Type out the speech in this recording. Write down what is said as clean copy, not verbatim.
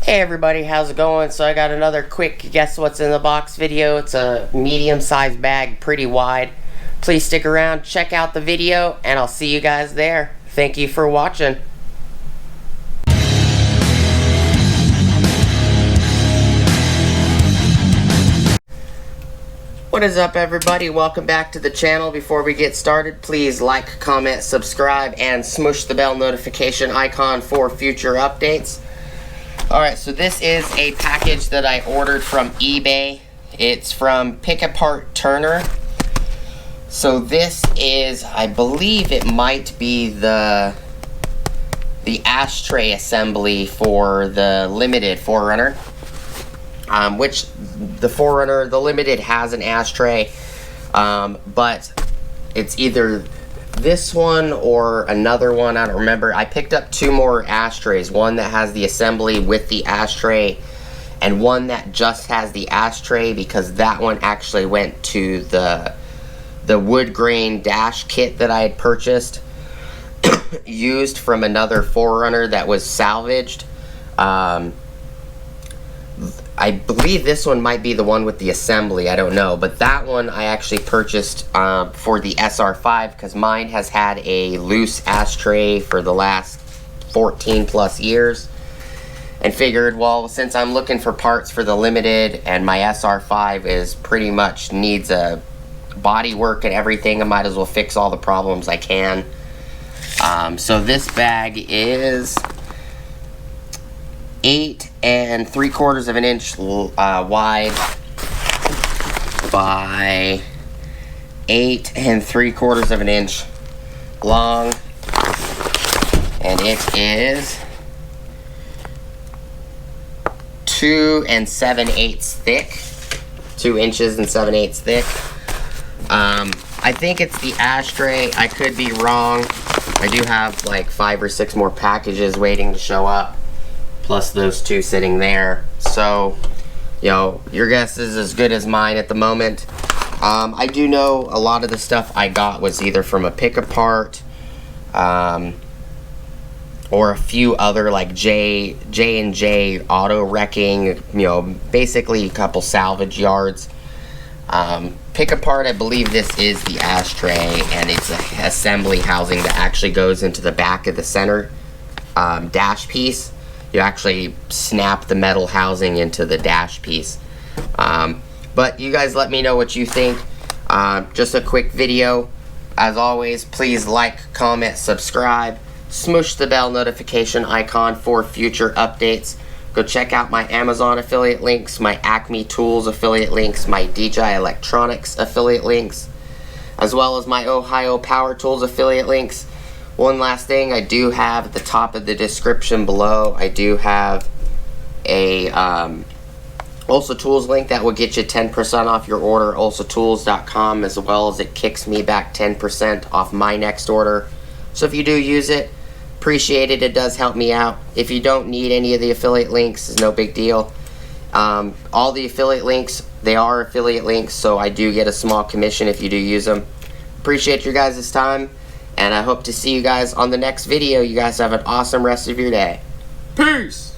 Hey everybody, how's it going? So I got another quick guess what's in the box video. It's a medium-sized bag, pretty wide. Please stick around, check out the video, and I'll see you guys there. Thank you for watching. What is up everybody? Welcome back to the channel. Before we get started, please like, comment, subscribe, and smush the bell notification icon for future updates. Alright, so this is a package that I ordered from eBay. It's from Pick Apart Turner. So this is, I believe it might be the ashtray assembly for the limited Forerunner. Which the Forerunner, the limited has an ashtray, but it's either this one or another one, I don't remember. I picked up two more ashtrays, one that has the assembly with the ashtray and one that just has the ashtray, because that one actually went to the wood grain dash kit that I had purchased used from another Forerunner that was salvaged. I believe this one might be the one with the assembly, I don't know, but that one I actually purchased for the SR5 because mine has had a loose ashtray for the last 14 plus years, and figured, well, since I'm looking for parts for the limited and my SR5 is pretty much needs a body work and everything, I might as well fix all the problems I can. So this bag is 8 3/4 of an inch wide by 8 3/4 of an inch long, and it is 2 7/8 thick, 2 inches and 7/8 thick. I think it's the ashtray. I could be wrong. I do have like 5 or 6 more packages waiting to show up, plus those two sitting there. So, you know, your guess is as good as mine at the moment. I do know a lot of the stuff I got was either from a Pick Apart, or a few other like J&J Auto Wrecking, you know, basically a couple salvage yards. Pick Apart, I believe this is the ashtray, and it's an assembly housing that actually goes into the back of the center dash piece. You actually snap the metal housing into the dash piece. But you guys let me know what you think. Just a quick video. As always, please like, comment, subscribe, smush the bell notification icon for future updates. Go check out my Amazon affiliate links, my Acme Tools affiliate links, my DJI Electronics affiliate links, as well as my Ohio Power Tools affiliate links. One last thing, I do have at the top of the description below, I do have a Also Tools link that will get you 10% off your order, alsotools.com, as well as it kicks me back 10% off my next order. So if you do use it, appreciate it. It does help me out. If you don't need any of the affiliate links, it's no big deal. All the affiliate links, they are affiliate links, so I do get a small commission if you do use them. Appreciate your guys' time, and I hope to see you guys on the next video. You guys have an awesome rest of your day. Peace!